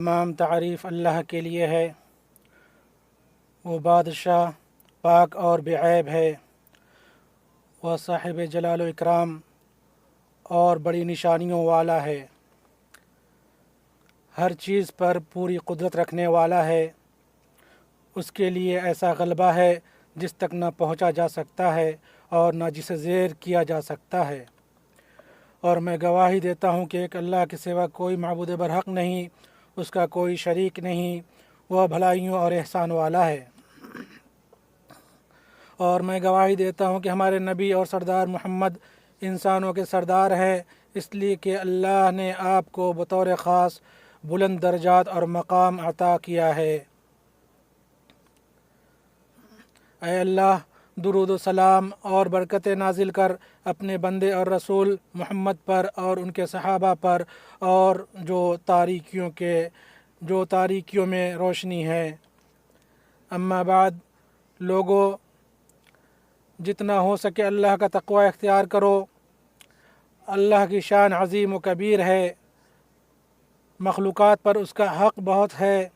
تمام تعریف اللہ کے لیے ہے، وہ بادشاہ پاک اور بے عیب ہے، وہ صاحب جلال و اکرام اور بڑی نشانیوں والا ہے، ہر چیز پر پوری قدرت رکھنے والا ہے۔ اس کے لیے ایسا غلبہ ہے جس تک نہ پہنچا جا سکتا ہے اور نہ جسے زیر کیا جا سکتا ہے، اور میں گواہی دیتا ہوں کہ ایک اللہ کے سوا کوئی معبود برحق نہیں، اس کا کوئی شریک نہیں، وہ بھلائیوں اور احسان والا ہے۔ اور میں گواہی دیتا ہوں کہ ہمارے نبی اور سردار محمد انسانوں کے سردار ہے، اس لیے کہ اللہ نے آپ کو بطور خاص بلند درجات اور مقام عطا کیا ہے۔ اے اللہ، درود و سلام اور برکتیں نازل کر اپنے بندے اور رسول محمد پر اور ان کے صحابہ پر، اور جو تاریکیوں میں روشنی ہے۔ اما بعد، لوگوں، جتنا ہو سکے اللہ کا تقوی اختیار کرو۔ اللہ کی شان عظیم و کبیر ہے، مخلوقات پر اس کا حق بہت ہے،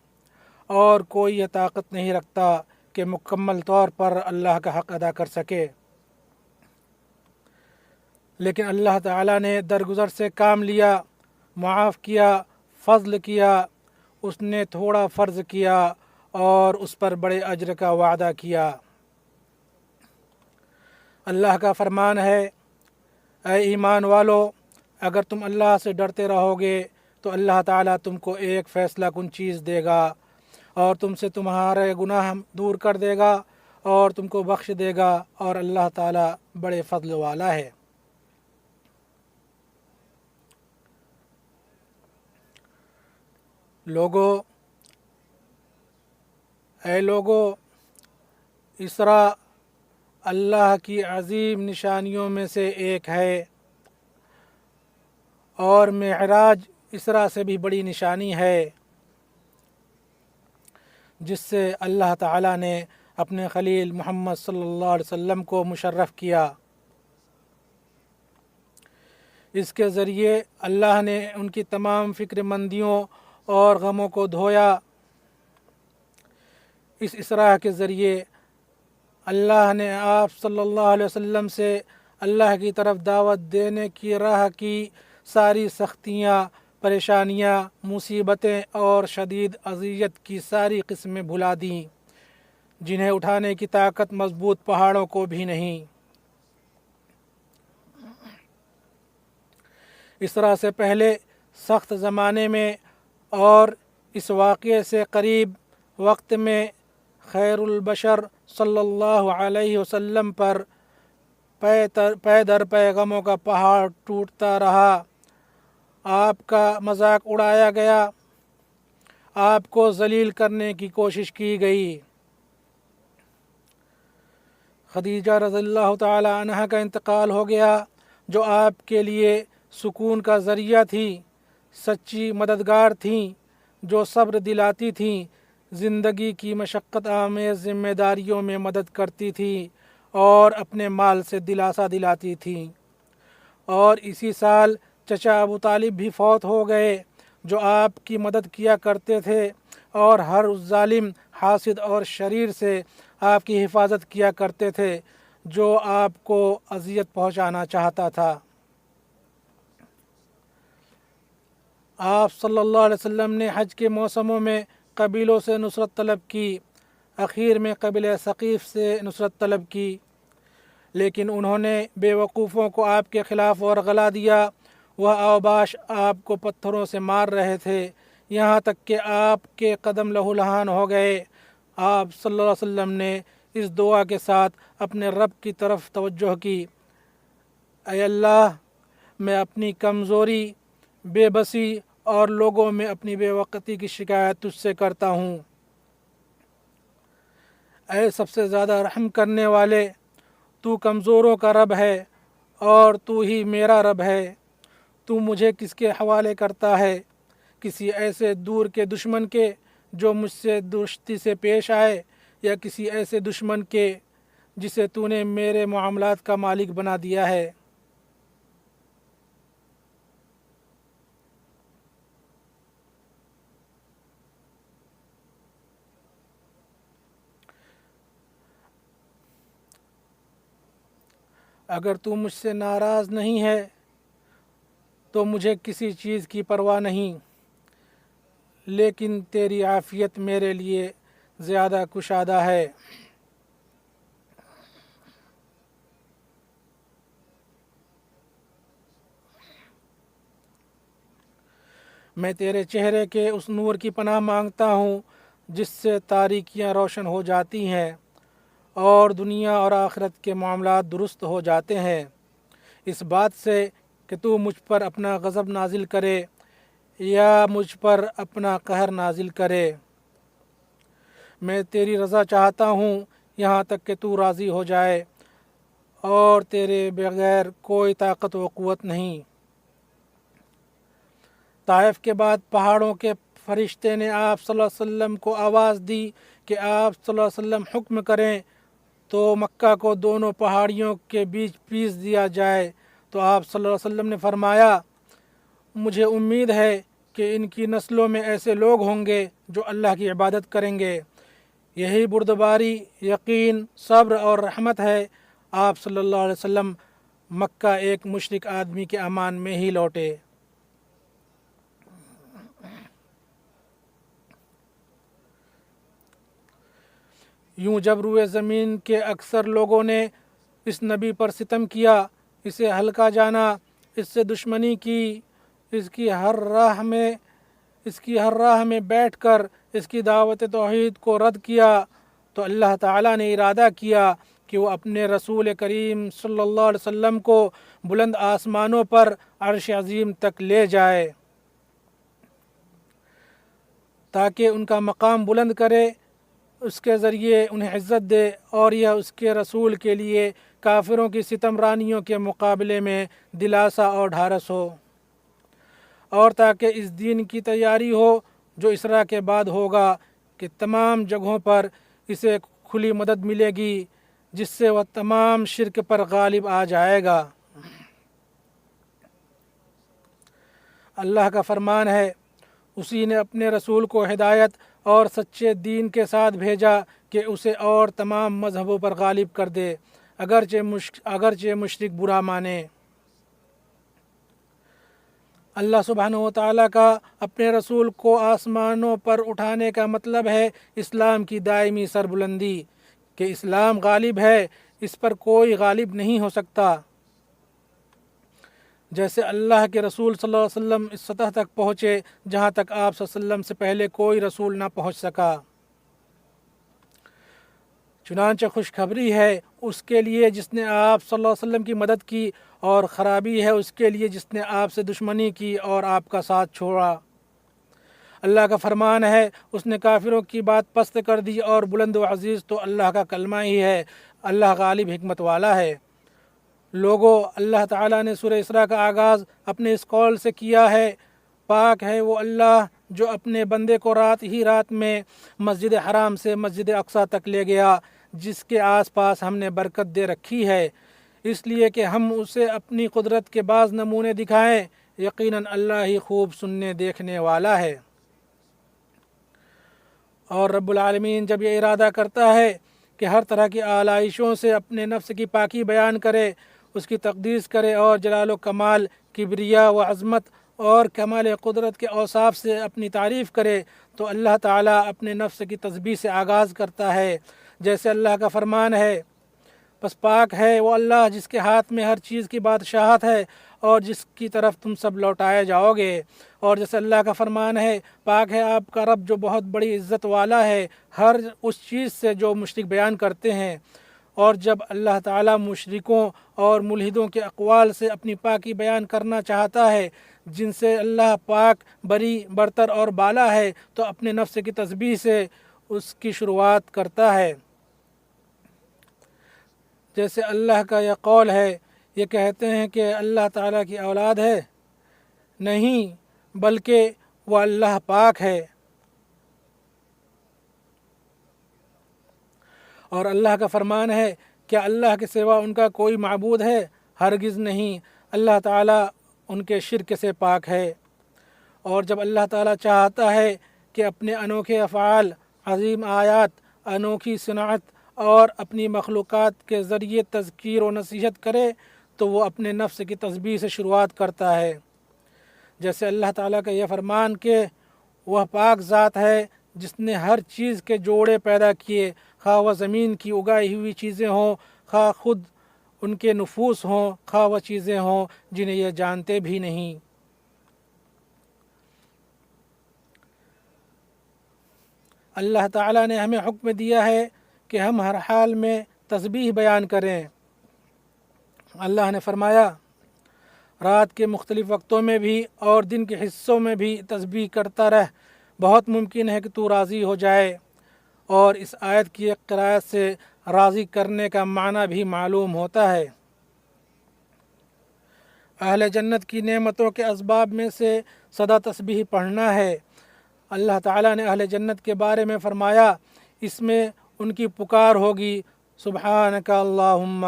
اور کوئی یہ طاقت نہیں رکھتا کہ مکمل طور پر اللہ کا حق ادا کر سکے، لیکن اللہ تعالیٰ نے درگزر سے کام لیا، معاف کیا، فضل کیا، اس نے تھوڑا فرض کیا اور اس پر بڑے اجر کا وعدہ کیا۔ اللہ کا فرمان ہے، اے ایمان والو، اگر تم اللہ سے ڈرتے رہو گے تو اللہ تعالیٰ تم کو ایک فیصلہ کن چیز دے گا اور تم سے تمہارے گناہ دور کر دے گا اور تم کو بخش دے گا، اور اللہ تعالیٰ بڑے فضل والا ہے۔ اے لوگو، اسراء اللہ کی عظیم نشانیوں میں سے ایک ہے، اور معراج اسراء سے بھی بڑی نشانی ہے، جس سے اللہ تعالیٰ نے اپنے خلیل محمد صلی اللہ علیہ وسلم کو مشرف کیا۔ اس کے ذریعے اللہ نے ان کی تمام فکر مندیوں اور غموں کو دھویا۔ اس اسراء کے ذریعے اللہ نے آپ صلی اللہ علیہ وسلم سے اللہ کی طرف دعوت دینے کی راہ کی ساری سختیاں، پریشانیاں، مصیبتیں اور شدید اذیت کی ساری قسمیں بھلا دیں، جنہیں اٹھانے کی طاقت مضبوط پہاڑوں کو بھی نہیں۔ اسراء سے پہلے سخت زمانے میں اور اس واقعے سے قریب وقت میں خیر البشر صلی اللہ علیہ وسلم پر پے در پے غموں کا پہاڑ ٹوٹتا رہا، آپ کا مذاق اڑایا گیا، آپ کو ذلیل کرنے کی کوشش کی گئی۔ خدیجہ رضی اللہ تعالی عنہ کا انتقال ہو گیا، جو آپ کے لیے سکون کا ذریعہ تھی، سچی مددگار تھیں، جو صبر دلاتی تھیں، زندگی کی مشقت آمیز ذمہ داریوں میں مدد کرتی تھیں اور اپنے مال سے دلاسا دلاتی تھیں۔ اور اسی سال چچا ابو طالب بھی فوت ہو گئے، جو آپ کی مدد کیا کرتے تھے اور ہر ظالم، حاسد اور شریر سے آپ کی حفاظت کیا کرتے تھے جو آپ کو اذیت پہنچانا چاہتا تھا۔ آپ صلی اللہ علیہ وسلم نے حج کے موسموں میں قبیلوں سے نصرت طلب کی، اخیر میں قبیلہ ثقیف سے نصرت طلب کی، لیکن انہوں نے بے وقوفوں کو آپ کے خلاف ورغلا دیا۔ وہ اوباش آپ کو پتھروں سے مار رہے تھے، یہاں تک کہ آپ کے قدم لہو لہان ہو گئے۔ آپ صلی اللہ علیہ وسلم نے اس دعا کے ساتھ اپنے رب کی طرف توجہ کی، اے اللہ، میں اپنی کمزوری، بے بسی اور لوگوں میں اپنی بے وقتی کی شکایت تجھ سے کرتا ہوں۔ اے سب سے زیادہ رحم کرنے والے، تو کمزوروں کا رب ہے اور تو ہی میرا رب ہے۔ تو مجھے کس کے حوالے کرتا ہے؟ کسی ایسے دور کے دشمن کے جو مجھ سے درستی سے پیش آئے، یا کسی ایسے دشمن کے جسے تو نے میرے معاملات کا مالک بنا دیا ہے؟ اگر تو مجھ سے ناراض نہیں ہے تو مجھے کسی چیز کی پرواہ نہیں، لیکن تیری عافیت میرے لیے زیادہ کشادہ ہے۔ میں تیرے چہرے کے اس نور کی پناہ مانگتا ہوں جس سے تاریکیاں روشن ہو جاتی ہیں اور دنیا اور آخرت کے معاملات درست ہو جاتے ہیں، اس بات سے کہ تو مجھ پر اپنا غضب نازل کرے یا مجھ پر اپنا قہر نازل کرے۔ میں تیری رضا چاہتا ہوں یہاں تک کہ تو راضی ہو جائے، اور تیرے بغیر کوئی طاقت و قوت نہیں۔ طائف کے بعد پہاڑوں کے فرشتے نے آپ صلی اللہ علیہ وسلم کو آواز دی کہ آپ صلی اللہ علیہ وسلم حکم کریں تو مکہ کو دونوں پہاڑیوں کے بیچ پیس دیا جائے، تو آپ صلی اللہ علیہ وسلم نے فرمایا، مجھے امید ہے کہ ان کی نسلوں میں ایسے لوگ ہوں گے جو اللہ کی عبادت کریں گے، یہی بردباری، یقین، صبر اور رحمت ہے۔ آپ صلی اللہ علیہ وسلم مکہ ایک مشرک آدمی کے امان میں ہی لوٹے۔ یوں جب روئے زمین کے اکثر لوگوں نے اس نبی پر ستم کیا، اسے ہلکا جانا، اس سے دشمنی کی، اس کی ہر راہ میں بیٹھ کر اس کی دعوت توحید کو رد کیا، تو اللہ تعالیٰ نے ارادہ کیا کہ وہ اپنے رسول کریم صلی اللہ علیہ وسلم کو بلند آسمانوں پر عرش عظیم تک لے جائے تاکہ ان کا مقام بلند کرے، اس کے ذریعے انہیں عزت دے، اور یہ اس کے رسول کے لیے کافروں کی ستم رانیوں کے مقابلے میں دلاسا اور ڈھارس ہو، اور تاکہ اس دین کی تیاری ہو جو اسراء کے بعد ہوگا کہ تمام جگہوں پر اسے کھلی مدد ملے گی جس سے وہ تمام شرک پر غالب آ جائے گا۔ اللہ کا فرمان ہے، اسی نے اپنے رسول کو ہدایت اور سچے دین کے ساتھ بھیجا کہ اسے اور تمام مذہبوں پر غالب کر دے، اگرچہ مشرک برا مانے۔ اللہ سبحانہ و تعالیٰ کا اپنے رسول کو آسمانوں پر اٹھانے کا مطلب ہے اسلام کی دائمی سربلندی، کہ اسلام غالب ہے، اس پر کوئی غالب نہیں ہو سکتا۔ جیسے اللہ کے رسول صلی اللہ علیہ وسلم اس سطح تک پہنچے جہاں تک آپ صلی اللہ علیہ وسلم سے پہلے کوئی رسول نہ پہنچ سکا۔ چنانچہ خوشخبری ہے اس کے لیے جس نے آپ صلی اللہ علیہ وسلم کی مدد کی، اور خرابی ہے اس کے لیے جس نے آپ سے دشمنی کی اور آپ کا ساتھ چھوڑا۔ اللہ کا فرمان ہے، اس نے کافروں کی بات پست کر دی، اور بلند و عزیز تو اللہ کا کلمہ ہی ہے، اللہ غالب حکمت والا ہے۔ لوگو، اللہ تعالیٰ نے سورہ اسراء کا آغاز اپنے اس قول سے کیا ہے، پاک ہے وہ اللہ جو اپنے بندے کو رات میں مسجد حرام سے مسجد اقصیٰ تک لے گیا، جس کے آس پاس ہم نے برکت دے رکھی ہے، اس لیے کہ ہم اسے اپنی قدرت کے بعض نمونے دکھائیں، یقیناً اللہ ہی خوب سننے دیکھنے والا ہے۔ اور رب العالمین جب یہ ارادہ کرتا ہے کہ ہر طرح کی آلائشوں سے اپنے نفس کی پاکی بیان کرے، اس کی تقدیس کرے، اور جلال و کمال، کبریا و عظمت اور کمال قدرت کے اوصاف سے اپنی تعریف کرے، تو اللہ تعالیٰ اپنے نفس کی تسبیح سے آغاز کرتا ہے، جیسے اللہ کا فرمان ہے، پس پاک ہے وہ اللہ جس کے ہاتھ میں ہر چیز کی بادشاہت ہے اور جس کی طرف تم سب لوٹائے جاؤ گے، اور جیسے اللہ کا فرمان ہے، پاک ہے آپ کا رب جو بہت بڑی عزت والا ہے ہر اس چیز سے جو مشرک بیان کرتے ہیں۔ اور جب اللہ تعالیٰ مشرکوں اور ملحدوں کے اقوال سے اپنی پاکی بیان کرنا چاہتا ہے جن سے اللہ پاک، بری، برتر اور بالا ہے، تو اپنے نفس کی تسبیح سے اس کی شروعات کرتا ہے۔ جیسے اللہ کا یہ قول ہے، یہ کہتے ہیں کہ اللہ تعالیٰ کی اولاد ہے، نہیں بلکہ وہ اللہ پاک ہے۔ اور اللہ کا فرمان ہے، کیا اللہ کے سوا ان کا کوئی معبود ہے؟ ہرگز نہیں، اللہ تعالیٰ ان کے شرک سے پاک ہے۔ اور جب اللہ تعالیٰ چاہتا ہے کہ اپنے انوکھے افعال، عظیم آیات، انوکھی صنعت اور اپنی مخلوقات کے ذریعے تذکیر و نصیحت کرے تو وہ اپنے نفس کی تسبیح سے شروعات کرتا ہے، جیسے اللہ تعالیٰ کا یہ فرمان کہ وہ پاک ذات ہے جس نے ہر چیز کے جوڑے پیدا کیے، خواہ وہ زمین کی اگائی ہوئی چیزیں ہوں، خواہ خود ان کے نفوس ہوں، خواہ وہ چیزیں ہوں جنہیں یہ جانتے بھی نہیں۔ اللہ تعالیٰ نے ہمیں حکم دیا ہے کہ ہم ہر حال میں تسبیح بیان کریں۔ اللہ نے فرمایا رات کے مختلف وقتوں میں بھی اور دن کے حصوں میں بھی تسبیح کرتا رہ، بہت ممکن ہے کہ تو راضی ہو جائے۔ اور اس آیت کی ایک قرائت سے راضی کرنے کا معنی بھی معلوم ہوتا ہے۔ اہل جنت کی نعمتوں کے اسباب میں سے سدا تسبیح پڑھنا ہے۔ اللہ تعالیٰ نے اہل جنت کے بارے میں فرمایا اس میں ان کی پکار ہوگی سبحانک اللہم،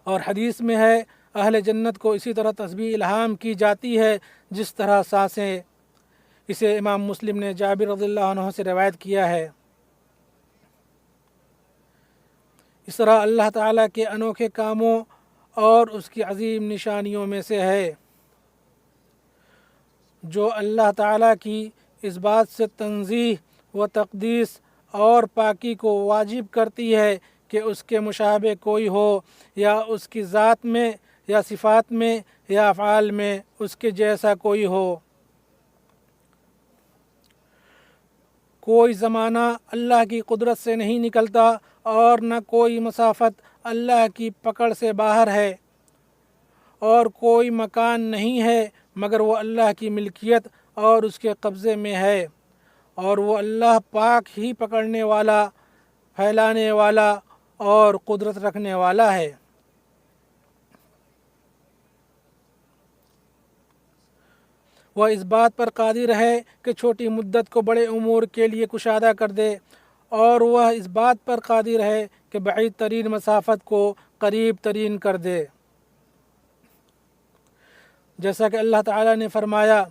اور حدیث میں ہے اہل جنت کو اسی طرح تسبیح الہام کی جاتی ہے جس طرح سانسیں۔ اسے امام مسلم نے جابر رضی اللہ عنہ سے روایت کیا ہے۔ اس طرح اللہ تعالیٰ کے انوکھے کاموں اور اس کی عظیم نشانیوں میں سے ہے جو اللہ تعالیٰ کی اس بات سے تنزیہ و تقدیس اور پاکی کو واجب کرتی ہے کہ اس کے مشابہ کوئی ہو، یا اس کی ذات میں یا صفات میں یا افعال میں اس کے جیسا کوئی ہو۔ کوئی زمانہ اللہ کی قدرت سے نہیں نکلتا اور نہ کوئی مسافت اللہ کی پکڑ سے باہر ہے، اور کوئی مکان نہیں ہے مگر وہ اللہ کی ملکیت اور اس کے قبضے میں ہے، اور وہ اللہ پاک ہی پکڑنے والا، پھیلانے والا اور قدرت رکھنے والا ہے۔ وہ اس بات پر قادر ہے کہ چھوٹی مدت کو بڑے امور کے لیے کشادہ کر دے، اور وہ اس بات پر قادر ہے کہ بعید ترین مسافت کو قریب ترین کر دے۔ جیسا کہ اللہ تعالیٰ نے فرمایا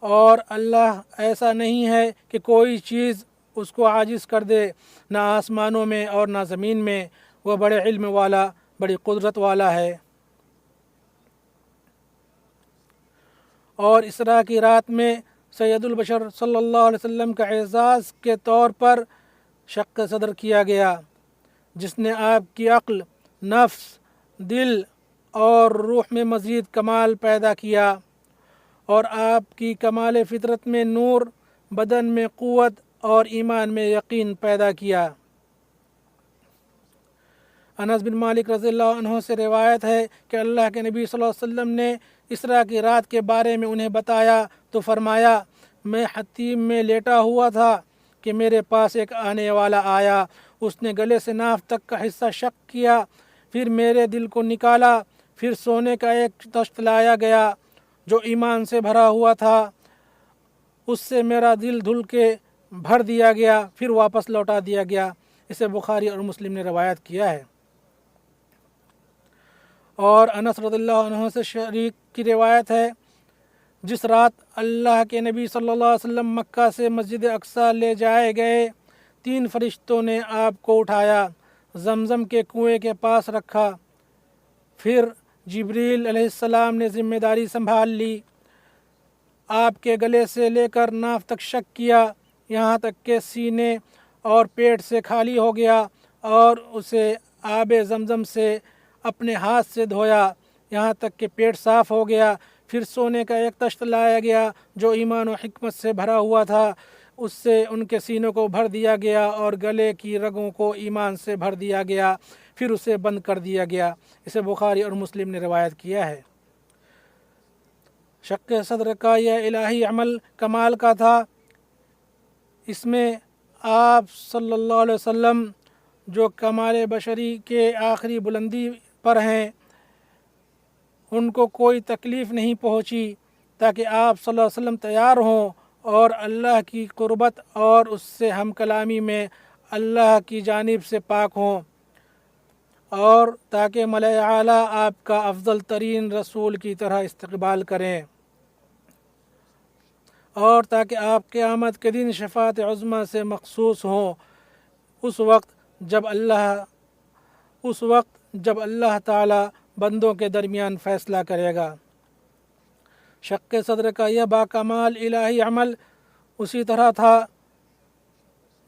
اور اللہ ایسا نہیں ہے کہ کوئی چیز اس کو عاجز کر دے، نہ آسمانوں میں اور نہ زمین میں، وہ بڑے علم والا، بڑی قدرت والا ہے۔ اور اسراء کی رات میں سید البشر صلی اللہ علیہ وسلم کا اعزاز کے طور پر شق صدر کیا گیا، جس نے آپ کی عقل، نفس، دل اور روح میں مزید کمال پیدا کیا، اور آپ کی کمال فطرت میں نور، بدن میں قوت اور ایمان میں یقین پیدا کیا۔ انس بن مالک رضی اللہ عنہ سے روایت ہے کہ اللہ کے نبی صلی اللہ علیہ وسلم نے اسراء کی رات کے بارے میں انہیں بتایا تو فرمایا میں حتیم میں لیٹا ہوا تھا کہ میرے پاس ایک آنے والا آیا، اس نے گلے سے ناف تک کا حصہ شق کیا، پھر میرے دل کو نکالا، پھر سونے کا ایک تشت لایا گیا جو ایمان سے بھرا ہوا تھا، اس سے میرا دل دھل کے بھر دیا گیا، پھر واپس لوٹا دیا گیا۔ اسے بخاری اور مسلم نے روایت کیا ہے۔ اور انس رضی اللہ عنہ سے شریک کی روایت ہے جس رات اللہ کے نبی صلی اللہ علیہ وسلم مکہ سے مسجد اقصیٰ لے جائے گئے، 3 فرشتوں نے آپ کو اٹھایا، زمزم کے کنویں کے پاس رکھا، پھر جبریل علیہ السلام نے ذمہ داری سنبھال لی، آپ کے گلے سے لے کر ناف تک شق کیا، یہاں تک کہ سینے اور پیٹ سے خالی ہو گیا، اور اسے آب زمزم سے اپنے ہاتھ سے دھویا یہاں تک کہ پیٹ صاف ہو گیا، پھر سونے کا ایک تشت لایا گیا جو ایمان و حکمت سے بھرا ہوا تھا، اس سے ان کے سینوں کو بھر دیا گیا اور گلے کی رگوں کو ایمان سے بھر دیا گیا، پھر اسے بند کر دیا گیا۔ اسے بخاری اور مسلم نے روایت کیا ہے۔ شق صدر کا یہ الہی عمل کمال کا تھا، اس میں آپ صلی اللہ علیہ وسلم جو کمال بشری کے آخری بلندی پر ہیں ان کو کوئی تکلیف نہیں پہنچی تاکہ آپ صلی اللہ علیہ وسلم تیار ہوں اور اللہ کی قربت اور اس سے ہم کلامی میں اللہ کی جانب سے پاک ہوں، اور تاکہ ملائے اعلیٰ آپ کا افضل ترین رسول کی طرح استقبال کریں، اور تاکہ آپ قیامت کے دن شفاعت عظمیٰ سے مخصوص ہوں۔ اس وقت جب اللہ تعالی بندوں کے درمیان فیصلہ کرے گا۔ شق صدر کا یہ باکمال الہی عمل اسی طرح تھا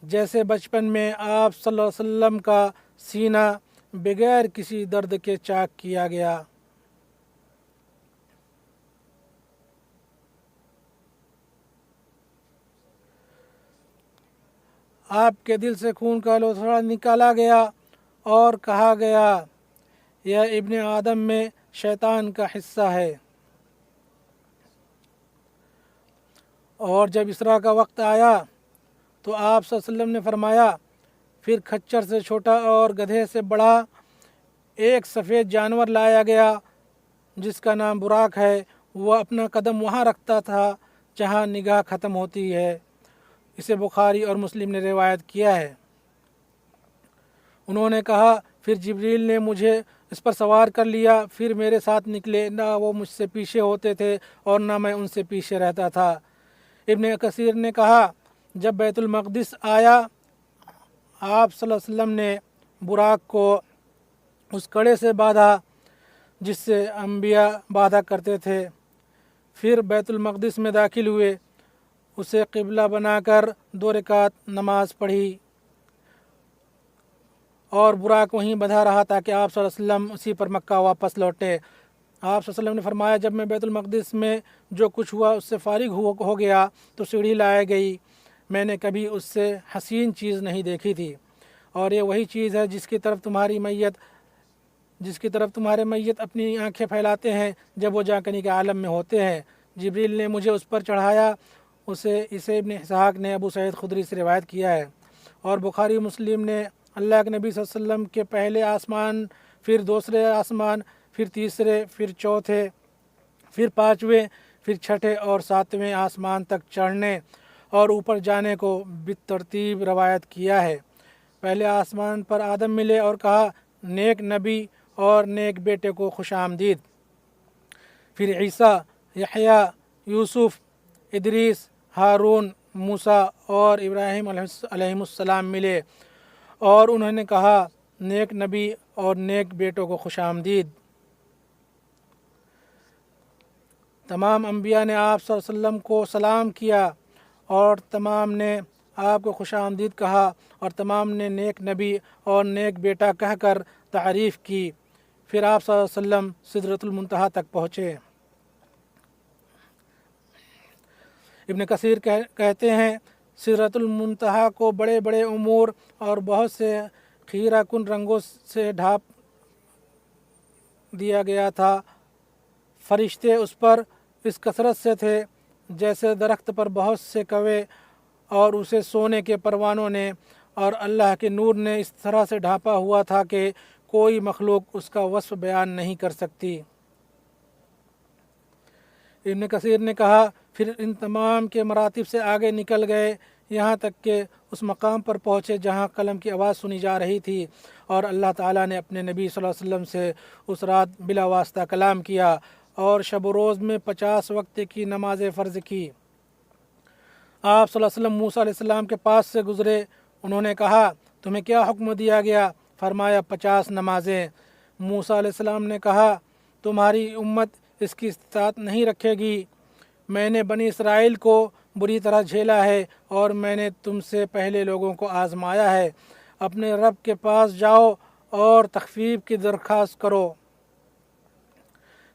جیسے بچپن میں آپ صلی اللہ علیہ وسلم کا سینہ بغیر کسی درد کے چاک کیا گیا۔ آپ کے دل سے خون کا لوتھڑا نکالا گیا اور کہا گیا یہ ابن آدم میں شیطان کا حصہ ہے۔ اور جب اسراء کا وقت آیا تو آپ صلی اللہ علیہ وسلم نے فرمایا پھر کھچر سے چھوٹا اور گدھے سے بڑا ایک سفید جانور لایا گیا جس کا نام براق ہے۔ وہ اپنا قدم وہاں رکھتا تھا جہاں نگاہ ختم ہوتی ہے۔ اسے بخاری اور مسلم نے روایت کیا ہے۔ انہوں نے کہا پھر جبریل نے مجھے اس پر سوار کر لیا، پھر میرے ساتھ نکلے، نہ وہ مجھ سے پیچھے ہوتے تھے اور نہ میں ان سے پیچھے رہتا تھا۔ ابن کثیر نے کہا جب بیت المقدس آیا آپ صلی اللہ علیہ وسلم نے براق کو اس کڑے سے باندھا جس سے انبیاء باندھا کرتے تھے، پھر بیت المقدس میں داخل ہوئے، اسے قبلہ بنا کر 2 رکعت نماز پڑھی اور براق وہیں بندھا رہا تاکہ آپ صلی اللہ علیہ وسلم اسی پر مکہ واپس لوٹے۔ آپ صلی اللہ علیہ وسلم نے فرمایا جب میں بیت المقدس میں جو کچھ ہوا اس سے فارغ ہو گیا تو سیڑھی لائی گئی، میں نے کبھی اس سے حسین چیز نہیں دیکھی تھی، اور یہ وہی چیز ہے جس کی طرف تمہارے میت اپنی آنکھیں پھیلاتے ہیں جب وہ جاگنے کے عالم میں ہوتے ہیں۔ جبریل نے مجھے اس پر چڑھایا۔ اسے ابن اسحاق نے ابو سعید خدری سے روایت کیا ہے، اور بخاری مسلم نے اللہ کے نبی صلی اللہ علیہ وسلم کے پہلے آسمان، پھر دوسرے آسمان، پھر تیسرے، پھر چوتھے، پھر پانچویں، پھر چھٹے اور ساتویں آسمان تک چڑھنے اور اوپر جانے کو بالترتیب روایت کیا ہے۔ پہلے آسمان پر آدم ملے اور کہا نیک نبی اور نیک بیٹے کو خوش آمدید۔ پھر عیسیٰ، یحییٰ، یوسف، ادریس، ہارون، موسیٰ اور ابراہیم علیہ السلام ملے اور انہوں نے کہا نیک نبی اور نیک بیٹوں کو خوش آمدید۔ تمام انبیاء نے آپ صلی اللہ علیہ وسلم کو سلام کیا اور تمام نے آپ کو خوش آمدید کہا، اور تمام نے نیک نبی اور نیک بیٹا کہہ کر تعریف کی۔ پھر آپ صلی اللہ علیہ وسلم سدرۃ المنتہا تک پہنچے۔ ابن کثیر کہتے ہیں سدرۃ المنتہا کو بڑے بڑے امور اور بہت سے خیرہ کن رنگوں سے ڈھانپ دیا گیا تھا۔ فرشتے اس پر اس کثرت سے تھے جیسے درخت پر بہت سے کوے، اور اسے سونے کے پروانوں نے اور اللہ کے نور نے اس طرح سے ڈھانپا ہوا تھا کہ کوئی مخلوق اس کا وصف بیان نہیں کر سکتی۔ ابن کثیر نے کہا پھر ان تمام کے مراتب سے آگے نکل گئے یہاں تک کہ اس مقام پر پہنچے جہاں قلم کی آواز سنی جا رہی تھی، اور اللہ تعالیٰ نے اپنے نبی صلی اللہ علیہ وسلم سے اس رات بلا واسطہ کلام کیا اور شب و روز میں 50 وقت کی نماز فرض کی۔ آپ صلی اللہ علیہ وسلم موسیٰ علیہ السلام کے پاس سے گزرے، انہوں نے کہا تمہیں کیا حکم دیا گیا؟ فرمایا 50 نمازیں۔ موسیٰ علیہ السلام نے کہا تمہاری امت اس کی استطاعت نہیں رکھے گی، میں نے بنی اسرائیل کو بری طرح جھیلا ہے اور میں نے تم سے پہلے لوگوں کو آزمایا ہے، اپنے رب کے پاس جاؤ اور تخفیف کی درخواست کرو۔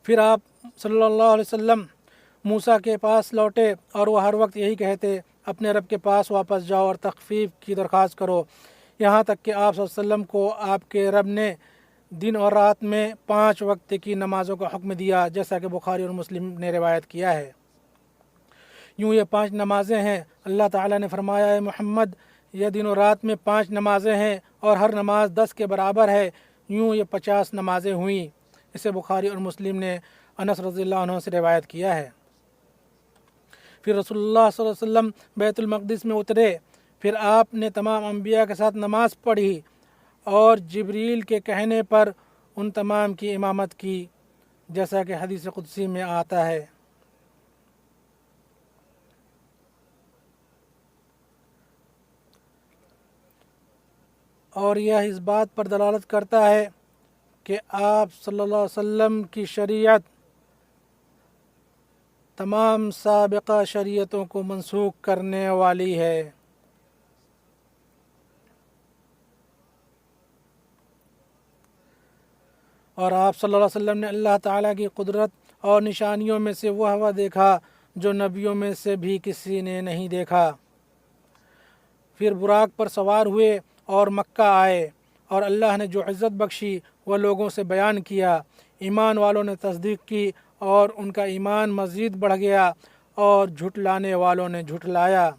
پھر آپ صلی اللہ علیہ وسلم موسیٰ کے پاس لوٹے اور وہ ہر وقت یہی کہتے اپنے رب کے پاس واپس جاؤ اور تخفیف کی درخواست کرو، یہاں تک کہ آپ صلی اللہ علیہ وسلم کو آپ کے رب نے دن اور رات میں 5 وقت کی نمازوں کا حکم دیا، جیسا کہ بخاری اور مسلم نے روایت کیا ہے۔ یوں یہ 5 نمازیں ہیں۔ اللہ تعالیٰ نے فرمایا ہے محمد یہ دن و رات میں 5 نمازیں ہیں اور ہر نماز 10 کے برابر ہے، یوں یہ 50 نمازیں ہوئیں۔ اسے بخاری اور مسلم نے انس رضی اللہ عنہ سے روایت کیا ہے۔ پھر رسول اللہ صلی اللہ علیہ وسلم بیت المقدس میں اترے، پھر آپ نے تمام انبیاء کے ساتھ نماز پڑھی اور جبریل کے کہنے پر ان تمام کی امامت کی، جیسا کہ حدیث قدسی میں آتا ہے۔ اور یہ اس بات پر دلالت کرتا ہے کہ آپ صلی اللہ علیہ وسلم کی شریعت تمام سابقہ شریعتوں کو منسوخ کرنے والی ہے۔ اور آپ صلی اللہ علیہ وسلم نے اللہ تعالیٰ کی قدرت اور نشانیوں میں سے وہ دیکھا جو نبیوں میں سے بھی کسی نے نہیں دیکھا۔ پھر براق پر سوار ہوئے اور مکہ آئے، اور اللہ نے جو عزت بخشی وہ لوگوں سے بیان کیا۔ ایمان والوں نے تصدیق کی اور ان کا ایمان مزید بڑھ گیا، اور جھٹلانے والوں نے جھٹلایا۔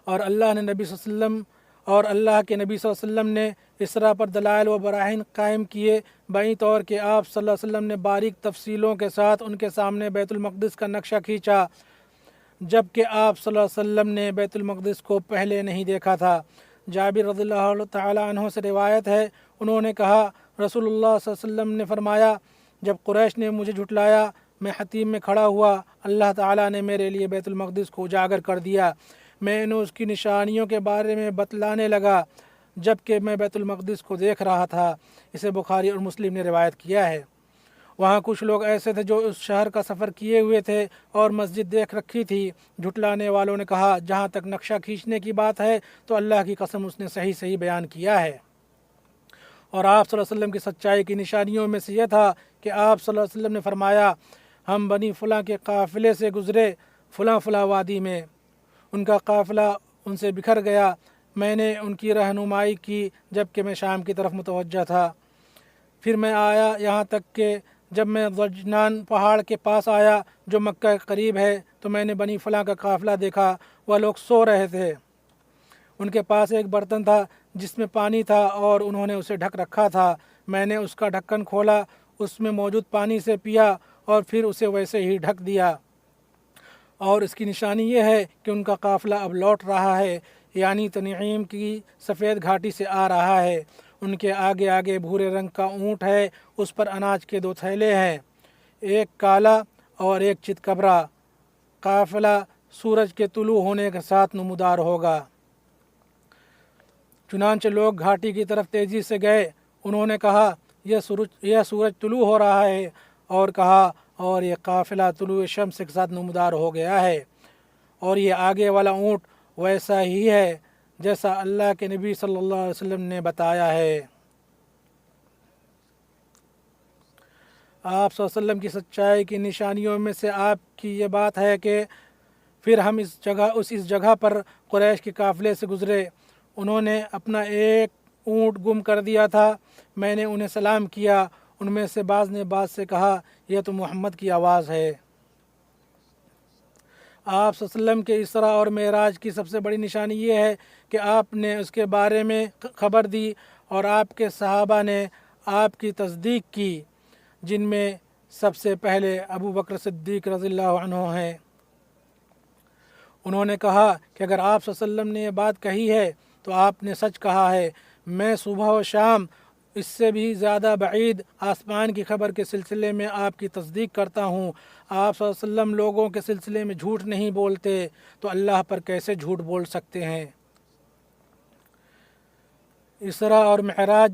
اور اللہ کے نبی صلی اللہ علیہ وسلم نے اسراء پر دلائل و براہین قائم کیے، بائیں طور کہ آپ صلی اللہ علیہ وسلم نے باریک تفصیلوں کے ساتھ ان کے سامنے بیت المقدس کا نقشہ کھینچا، جبکہ آپ صلی اللہ علیہ وسلم نے بیت المقدس کو پہلے نہیں دیکھا تھا۔ جابر رضی اللہ تعالیٰ عنہ سے روایت ہے، انہوں نے کہا رسول اللہ صلی اللہ علیہ وسلم نے فرمایا، جب قریش نے مجھے جھٹلایا میں حتیم میں کھڑا ہوا، اللہ تعالیٰ نے میرے لیے بیت المقدس کو اجاگر کر دیا۔ میں انہیں اس کی نشانیوں کے بارے میں بتلانے لگا جبکہ میں بیت المقدس کو دیکھ رہا تھا۔ اسے بخاری اور مسلم نے روایت کیا ہے۔ وہاں کچھ لوگ ایسے تھے جو اس شہر کا سفر کیے ہوئے تھے اور مسجد دیکھ رکھی تھی۔ جھٹلانے والوں نے کہا جہاں تک نقشہ کھینچنے کی بات ہے تو اللہ کی قسم اس نے صحیح بیان کیا ہے۔ اور آپ صلی اللہ علیہ وسلم کی سچائی کی نشانیوں میں سے یہ تھا کہ آپ صلی اللہ علیہ وسلم نے فرمایا، ہم بنی فلاں کے قافلے سے گزرے فلاں وادی میں، ان کا قافلہ ان سے بکھر گیا، میں نے ان کی رہنمائی کی جبکہ میں شام کی طرف متوجہ تھا۔ پھر میں آیا یہاں تک کہ جب میں ضجنان پہاڑ کے پاس آیا جو مکہ کے قریب ہے تو میں نے بنی فلاں کا قافلہ دیکھا، وہ لوگ سو رہے تھے۔ ان کے پاس ایک برتن تھا جس میں پانی تھا اور انہوں نے اسے ڈھک رکھا تھا۔ میں نے اس کا ڈھکن کھولا، اس میں موجود پانی سے پیا اور پھر اسے ویسے ہی ڈھک دیا۔ اور اس کی نشانی یہ ہے کہ ان کا قافلہ اب لوٹ رہا ہے، یعنی تنعیم کی سفید گھاٹی سے آ رہا ہے۔ ان کے آگے آگے بھورے رنگ کا اونٹ ہے، اس پر اناج کے 2 تھیلے ہیں، ایک کالا اور ایک چتکبرا۔ قافلہ سورج کے طلوع ہونے کے ساتھ نمودار ہوگا۔ چنانچہ لوگ گھاٹی کی طرف تیزی سے گئے، انہوں نے کہا یہ سورج طلوع ہو رہا ہے، اور کہا اور یہ قافلہ طلوع شمس کے ساتھ نمودار ہو گیا ہے، اور یہ آگے والا اونٹ ویسا ہی ہے جیسا اللہ کے نبی صلی اللہ علیہ وسلم نے بتایا ہے۔ آپ صلی اللہ علیہ وسلم کی سچائی کی نشانیوں میں سے آپ کی یہ بات ہے کہ پھر ہم اس جگہ پر قریش کے قافلے سے گزرے، انہوں نے اپنا ایک اونٹ گم کر دیا تھا، میں نے انہیں سلام کیا، ان میں سے بعض نے بعض سے کہا یہ تو محمد کی آواز ہے۔ آپ صلی اللہ علیہ وسلم کے اسراء اور معراج کی سب سے بڑی نشانی یہ ہے کہ آپ نے اس کے بارے میں خبر دی اور آپ کے صحابہ نے آپ کی تصدیق کی، جن میں سب سے پہلے ابو بکر صدیق رضی اللہ عنہ ہیں۔ انہوں نے کہا کہ اگر آپ صلی اللہ علیہ وسلم نے یہ بات کہی ہے تو آپ نے سچ کہا ہے، میں صبح و شام اس سے بھی زیادہ بعید آسمان کی خبر کے سلسلے میں آپ کی تصدیق کرتا ہوں۔ آپ صلی اللہ علیہ وسلم لوگوں کے سلسلے میں جھوٹ نہیں بولتے تو اللہ پر کیسے جھوٹ بول سکتے ہیں؟ اسراء اور معراج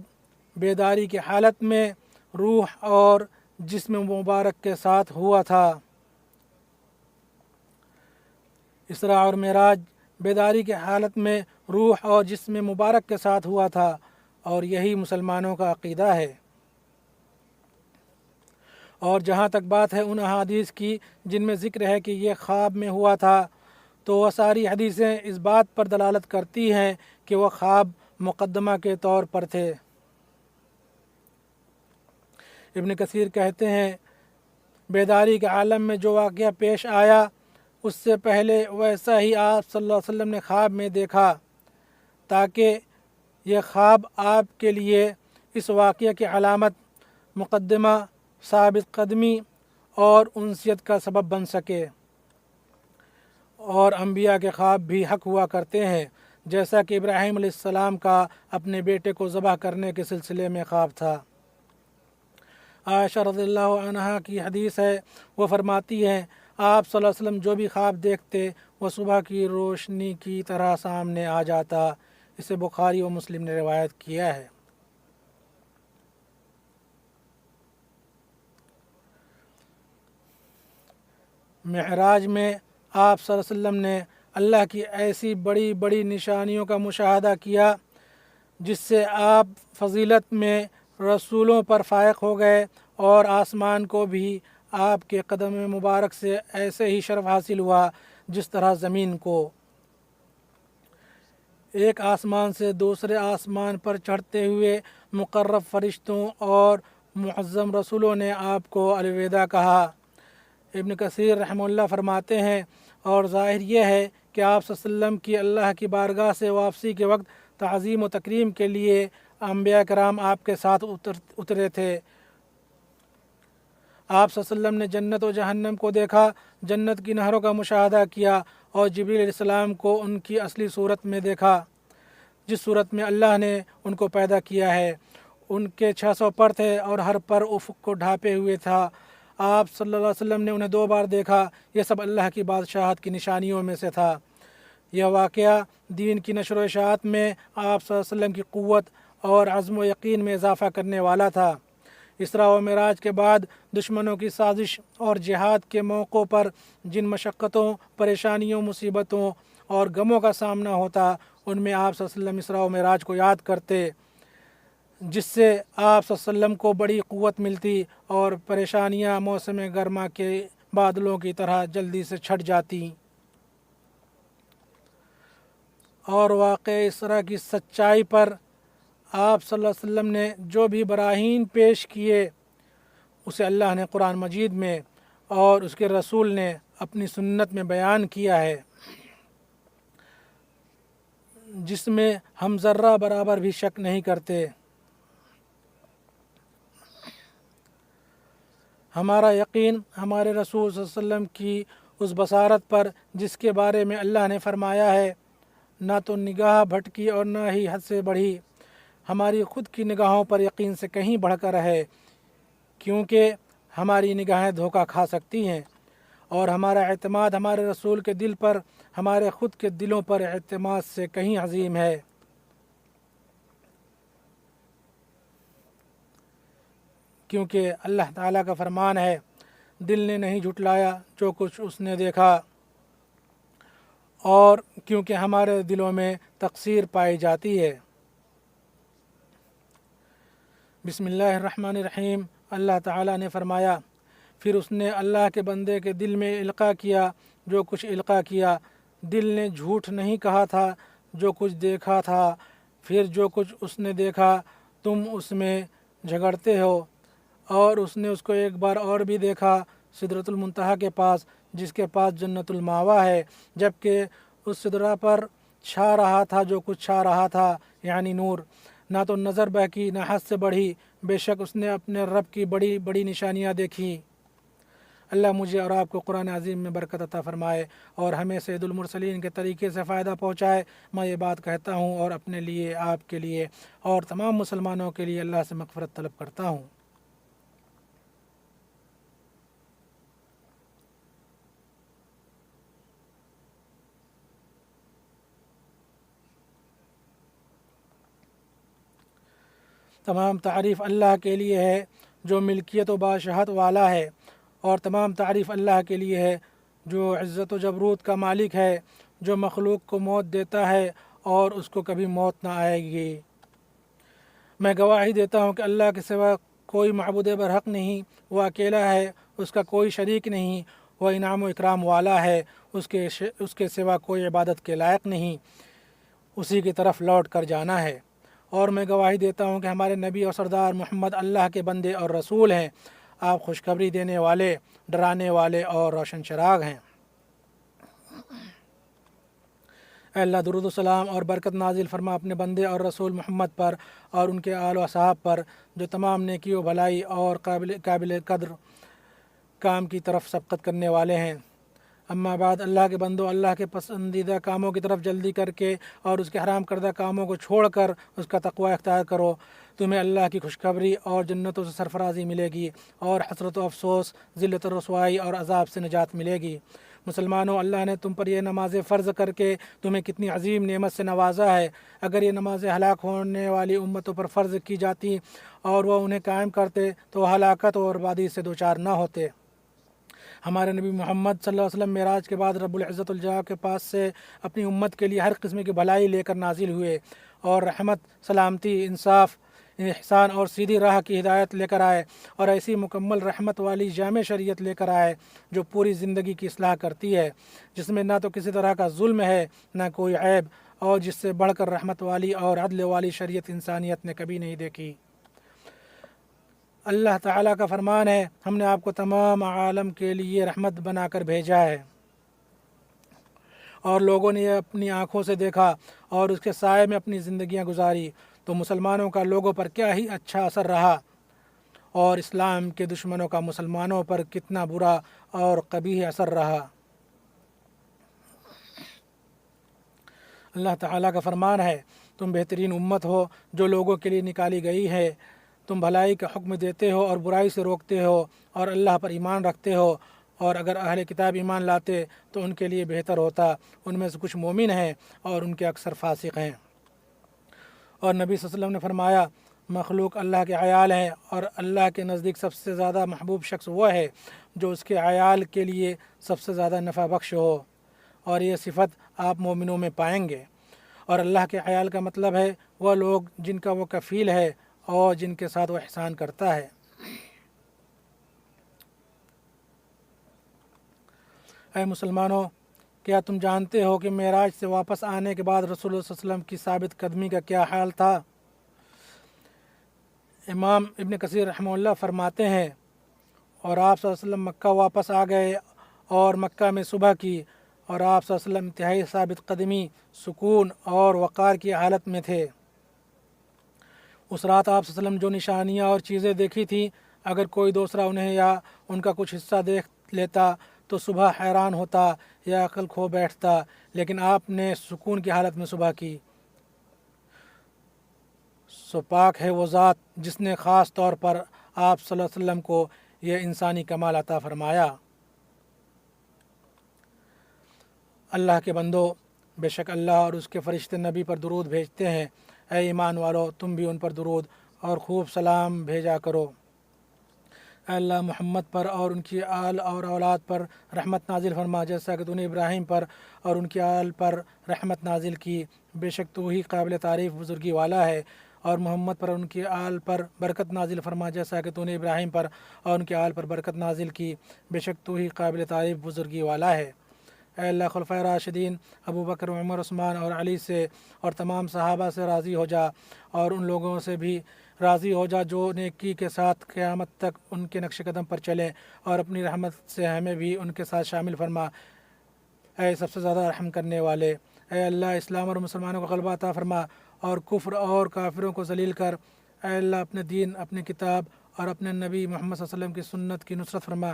بیداری کی حالت میں روح اور جسم مبارک کے ساتھ ہوا تھا۔ اسراء اور معراج بیداری کی حالت میں روح اور جسم مبارک کے ساتھ ہوا تھا، اور یہی مسلمانوں کا عقیدہ ہے۔ اور جہاں تک بات ہے ان احادیث کی جن میں ذکر ہے کہ یہ خواب میں ہوا تھا، تو وہ ساری حدیثیں اس بات پر دلالت کرتی ہیں کہ وہ خواب مقدمہ کے طور پر تھے۔ ابن کثیر کہتے ہیں بیداری کے عالم میں جو واقعہ پیش آیا اس سے پہلے ویسا ہی آپ صلی اللہ علیہ وسلم نے خواب میں دیکھا، تاکہ یہ خواب آپ کے لیے اس واقعہ کی علامت، مقدمہ، ثابت قدمی اور انسیت کا سبب بن سکے۔ اور انبیاء کے خواب بھی حق ہوا کرتے ہیں، جیسا کہ ابراہیم علیہ السلام کا اپنے بیٹے کو ذبح کرنے کے سلسلے میں خواب تھا۔ عائشہ رضی اللہ عنہا کی حدیث ہے، وہ فرماتی ہیں آپ صلی اللہ علیہ وسلم جو بھی خواب دیکھتے وہ صبح کی روشنی کی طرح سامنے آ جاتا، اسے بخاری و مسلم نے روایت کیا ہے۔ معراج میں آپ صلی اللہ علیہ وسلم نے اللہ کی ایسی بڑی بڑی نشانیوں کا مشاہدہ کیا جس سے آپ فضیلت میں رسولوں پر فائق ہو گئے، اور آسمان کو بھی آپ کے قدم مبارک سے ایسے ہی شرف حاصل ہوا جس طرح زمین کو۔ ایک آسمان سے دوسرے آسمان پر چڑھتے ہوئے مقرب فرشتوں اور معظم رسولوں نے آپ کو الوداع کہا۔ ابن کثیر رحمہ اللہ فرماتے ہیں، اور ظاہر یہ ہے کہ آپ صلی اللہ علیہ وسلم کی اللہ کی بارگاہ سے واپسی کے وقت تعظیم و تکریم کے لیے انبیاء کرام آپ کے ساتھ اترے تھے۔ آپ صلی اللہ علیہ وسلم نے جنت و جہنم کو دیکھا، جنت کی نہروں کا مشاہدہ کیا، اور جبریل علیہ السلام کو ان کی اصلی صورت میں دیکھا جس صورت میں اللہ نے ان کو پیدا کیا ہے۔ ان کے 600 پر تھے اور ہر پر افق کو ڈھانپے ہوئے تھا۔ آپ صلی اللہ علیہ وسلم نے انہیں 2 بار دیکھا۔ یہ سب اللہ کی بادشاہت کی نشانیوں میں سے تھا۔ یہ واقعہ دین کی نشر و اشاعت میں آپ صلی اللہ علیہ وسلم کی قوت اور عزم و یقین میں اضافہ کرنے والا تھا۔ اسراء و معراج کے بعد دشمنوں کی سازش اور جہاد کے موقعوں پر جن مشقتوں، پریشانیوں، مصیبتوں اور غموں کا سامنا ہوتا، ان میں آپ صلی اللہ علیہ وسلم اسراء و معراج کو یاد کرتے، جس سے آپ صلی اللہ علیہ وسلم کو بڑی قوت ملتی اور پریشانیاں موسم گرما کے بادلوں کی طرح جلدی سے چھٹ جاتی۔ اور واقع اسراء کی سچائی پر آپ صلی اللہ علیہ وسلم نے جو بھی براہین پیش کیے اسے اللہ نے قرآن مجید میں اور اس کے رسول نے اپنی سنت میں بیان کیا ہے، جس میں ہم ذرہ برابر بھی شک نہیں کرتے۔ ہمارا یقین ہمارے رسول صلی اللہ علیہ وسلم کی اس بصارت پر جس کے بارے میں اللہ نے فرمایا ہے، نہ تو نگاہ بھٹکی اور نہ ہی حد سے بڑھی، ہماری خود کی نگاہوں پر یقین سے کہیں بڑھ کر ہے، کیونکہ ہماری نگاہیں دھوکہ کھا سکتی ہیں، اور ہمارا اعتماد ہمارے رسول کے دل پر ہمارے خود کے دلوں پر اعتماد سے کہیں عظیم ہے۔ کیونکہ اللہ تعالیٰ کا فرمان ہے، دل نے نہیں جھٹلایا جو کچھ اس نے دیکھا، اور کیونکہ ہمارے دلوں میں تقصیر پائی جاتی ہے۔ بسم اللہ الرحمن الرحیم۔ اللہ تعالیٰ نے فرمایا، پھر اس نے اللہ کے بندے کے دل میں القاء کیا جو کچھ القاء کیا، دل نے جھوٹ نہیں کہا تھا جو کچھ دیکھا تھا، پھر جو کچھ اس نے دیکھا تم اس میں جھگڑتے ہو، اور اس نے اس کو ایک بار اور بھی دیکھا سدرۃ المنتہا کے پاس، جس کے پاس جنت الماوا ہے، جبکہ اس سدرہ پر چھا رہا تھا جو کچھ چھا رہا تھا، یعنی نور۔ نہ تو نظر بہکی نہ حد سے بڑھی، بے شک اس نے اپنے رب کی بڑی بڑی نشانیاں دیکھیں۔ اللہ مجھے اور آپ کو قرآن عظیم میں برکت عطا فرمائے اور ہمیں سید المرسلین کے طریقے سے فائدہ پہنچائے۔ میں یہ بات کہتا ہوں اور اپنے لیے، آپ کے لیے اور تمام مسلمانوں کے لیے اللہ سے مغفرت طلب کرتا ہوں۔ تمام تعریف اللہ کے لیے ہے جو ملکیت و بادشاہت والا ہے، اور تمام تعریف اللہ کے لیے ہے جو عزت و جبروت کا مالک ہے، جو مخلوق کو موت دیتا ہے اور اس کو کبھی موت نہ آئے گی۔ میں گواہی دیتا ہوں کہ اللہ کے سوا کوئی معبود برحق نہیں، وہ اکیلا ہے، اس کا کوئی شریک نہیں، وہ انعام و اکرام والا ہے، اس کے سوا کوئی عبادت کے لائق نہیں، اسی کی طرف لوٹ کر جانا ہے۔ اور میں گواہی دیتا ہوں کہ ہمارے نبی اور سردار محمد اللہ کے بندے اور رسول ہیں، آپ خوشخبری دینے والے، ڈرانے والے اور روشن چراغ ہیں۔ اے اللہ درود و سلام اور برکت نازل فرما اپنے بندے اور رسول محمد پر اور ان کے آل و اصحاب پر، جو تمام نیکی و بھلائی اور قابل قدر کام کی طرف سبقت کرنے والے ہیں۔ اما بعد، اللہ کے بندوں، اللہ کے پسندیدہ کاموں کی طرف جلدی کر کے اور اس کے حرام کردہ کاموں کو چھوڑ کر اس کا تقوی اختیار کرو، تمہیں اللہ کی خوشخبری اور جنتوں سے سرفرازی ملے گی، اور حسرت و افسوس، ذلت و رسوائی اور عذاب سے نجات ملے گی۔ مسلمانوں، اللہ نے تم پر یہ نمازیں فرض کر کے تمہیں کتنی عظیم نعمت سے نوازا ہے۔ اگر یہ نمازیں ہلاک ہونے والی امتوں پر فرض کی جاتی اور وہ انہیں قائم کرتے تو ہلاکت اور بربادی سے دوچار نہ ہوتے۔ ہمارے نبی محمد صلی اللہ علیہ وسلم معراج کے بعد رب العزت الجلال کے پاس سے اپنی امت کے لیے ہر قسم کی بھلائی لے کر نازل ہوئے اور رحمت، سلامتی، انصاف، احسان اور سیدھی راہ کی ہدایت لے کر آئے، اور ایسی مکمل رحمت والی جامع شریعت لے کر آئے جو پوری زندگی کی اصلاح کرتی ہے، جس میں نہ تو کسی طرح کا ظلم ہے نہ کوئی عیب، اور جس سے بڑھ کر رحمت والی اور عدل والی شریعت انسانیت نے کبھی نہیں دیکھی۔ اللہ تعالیٰ کا فرمان ہے، ہم نے آپ کو تمام عالم کے لیے رحمت بنا کر بھیجا ہے، اور لوگوں نے یہ اپنی آنکھوں سے دیکھا اور اس کے سائے میں اپنی زندگیاں گزاری، تو مسلمانوں کا لوگوں پر کیا ہی اچھا اثر رہا، اور اسلام کے دشمنوں کا مسلمانوں پر کتنا برا اور قبیح اثر رہا۔ اللہ تعالیٰ کا فرمان ہے، تم بہترین امت ہو جو لوگوں کے لیے نکالی گئی ہے، تم بھلائی کا حکم دیتے ہو اور برائی سے روکتے ہو اور اللہ پر ایمان رکھتے ہو، اور اگر اہل کتاب ایمان لاتے تو ان کے لیے بہتر ہوتا، ان میں سے کچھ مومن ہیں اور ان کے اکثر فاسق ہیں۔ اور نبی صلی اللہ علیہ وسلم نے فرمایا، مخلوق اللہ کے عیال ہیں، اور اللہ کے نزدیک سب سے زیادہ محبوب شخص وہ ہے جو اس کے عیال کے لیے سب سے زیادہ نفع بخش ہو، اور یہ صفت آپ مومنوں میں پائیں گے۔ اور اللہ کے عیال کا مطلب ہے وہ لوگ جن کا وہ کفیل ہے اور جن کے ساتھ وہ احسان کرتا ہے۔ اے مسلمانوں، کیا تم جانتے ہو کہ معراج سے واپس آنے کے بعد رسول اللہ صلی اللہ علیہ وسلم کی ثابت قدمی کا کیا حال تھا؟ امام ابن کثیر رحمہ اللہ فرماتے ہیں، اور آپ صلی اللہ علیہ وسلم مکہ واپس آ گئے اور مکہ میں صبح کی، اور آپ صلی اللہ علیہ وسلم انتہائی ثابت قدمی، سکون اور وقار کی حالت میں تھے۔ اس رات آپ صلی اللہ علیہ وسلم جو نشانیاں اور چیزیں دیکھی تھیں، اگر کوئی دوسرا انہیں یا ان کا کچھ حصہ دیکھ لیتا تو صبح حیران ہوتا یا عقل کھو بیٹھتا، لیکن آپ نے سکون کی حالت میں صبح کی۔ سو پاک ہے وہ ذات جس نے خاص طور پر آپ صلی اللہ علیہ وسلم کو یہ انسانی کمال عطا فرمایا۔ اللہ کے بندو، بے شک اللہ اور اس کے فرشتے نبی پر درود بھیجتے ہیں، اے ایمان والو تم بھی ان پر درود اور خوب سلام بھیجا کرو۔ اے اللہ محمد پر اور ان کی آل اور اولاد پر رحمت نازل فرما، جیسا کہ تو نے ابراہیم پر اور ان کی آل پر رحمت نازل کی، بے شک تو ہی قابل تعریف بزرگی والا ہے۔ اور محمد پر اور ان کی آل پر برکت نازل فرما، جیسا کہ تو نے ابراہیم پر اور ان کی آل پر برکت نازل کی، بے شک تو ہی قابل تعریف بزرگی والا ہے۔ اے اللہ خلفائے راشدین ابو بکر، عمر، عثمان اور علی سے اور تمام صحابہ سے راضی ہو جا، اور ان لوگوں سے بھی راضی ہو جا جو نیکی کے ساتھ قیامت تک ان کے نقش قدم پر چلیں، اور اپنی رحمت سے ہمیں بھی ان کے ساتھ شامل فرما، اے سب سے زیادہ رحم کرنے والے۔ اے اللہ اسلام اور مسلمانوں کو غلبہ عطا فرما اور کفر اور کافروں کو ذلیل کر۔ اے اللہ اپنے دین، اپنی کتاب اور اپنے نبی محمد صلی اللہ علیہ وسلم کی سنت کی نصرت فرما۔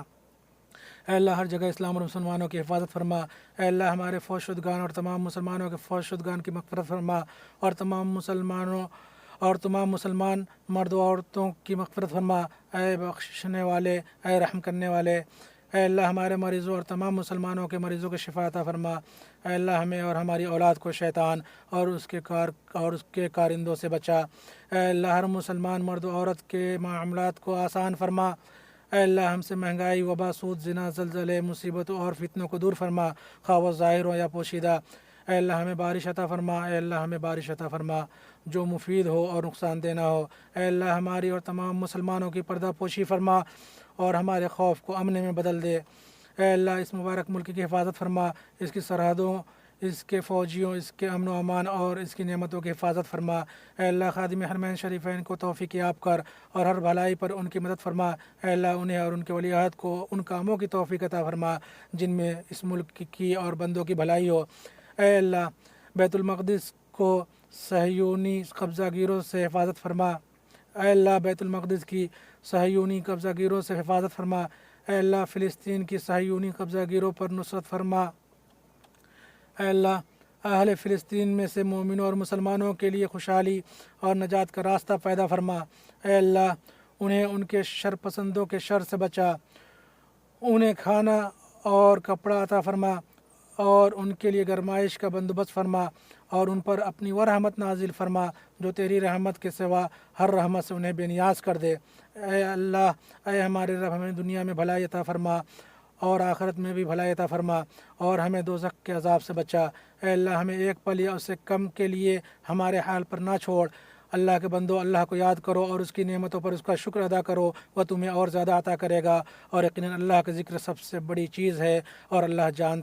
اے اللہ ہر جگہ اسلام اور مسلمانوں کی حفاظت فرما۔ اے اللہ ہمارے فوت شدگان اور تمام مسلمانوں کے فوت شدگان کی مغفرت فرما، اور تمام مسلمان مرد و عورتوں کی مغفرت فرما، اے بخشنے والے، اے رحم کرنے والے۔ اے اللہ ہمارے مریضوں اور تمام مسلمانوں کے مریضوں کو شفا عطا فرما۔ اے اللہ ہمیں اور ہماری اولاد کو شیطان اور اس کے کارندوں سے بچا۔ اے اللہ ہر مسلمان مرد و عورت کے معاملات کو آسان فرما۔ اے اللہ ہم سے مہنگائی، وبا، سود، زنا، زلزلے، مصیبتوں اور فتنوں کو دور فرما، خواہ وہ ظاہر ہو یا پوشیدہ۔ اے اللہ ہمیں بارش عطا فرما۔ اے اللہ ہمیں بارش عطا فرما جو مفید ہو اور نقصان دہ نہ ہو۔ اے اللہ ہماری اور تمام مسلمانوں کی پردہ پوشی فرما اور ہمارے خوف کو امن میں بدل دے۔ اے اللہ اس مبارک ملک کی حفاظت فرما، اس کی سرحدوں، اس کے فوجیوں، اس کے امن و امان اور اس کی نعمتوں کی حفاظت فرما۔ اے اللہ خادم حرمین شریفین کو توفیق یاب کر اور ہر بھلائی پر ان کی مدد فرما۔ اے اللہ انہیں اور ان کے ولی عہد کو ان کاموں کی توفیق عطا فرما جن میں اس ملک کی اور بندوں کی بھلائی ہو۔ اے اللہ بیت المقدس کو صہیونی قبضہ گیروں سے حفاظت فرما۔ اے اللہ بیت المقدس کی صہیونی قبضہ گیروں سے حفاظت فرما۔ اے اللہ فلسطین کی صہیونی قبضہ گیروں پر نصرت فرما۔ اے اللہ اہل فلسطین میں سے مومنوں اور مسلمانوں کے لیے خوشحالی اور نجات کا راستہ پیدا فرما۔ اے اللہ انہیں ان کے شر پسندوں کے شر سے بچا، انہیں کھانا اور کپڑا عطا فرما اور ان کے لیے گرمائش کا بندوبست فرما اور ان پر اپنی وہ رحمت نازل فرما جو تیری رحمت کے سوا ہر رحمت سے انہیں بے نیاز کر دے۔ اے اللہ، اے ہمارے رب، ہمیں دنیا میں بھلائی عطا فرما اور آخرت میں بھی بھلائی عطا فرما اور ہمیں دوزخ کے عذاب سے بچا۔ اے اللہ، ہمیں ایک پل یا اس سے کم کے لیے ہمارے حال پر نہ چھوڑ۔ اللہ کے بندو، اللہ کو یاد کرو اور اس کی نعمتوں پر اس کا شکر ادا کرو، وہ تمہیں اور زیادہ عطا کرے گا، اور یقیناً اللہ کا ذکر سب سے بڑی چیز ہے اور اللہ جانتا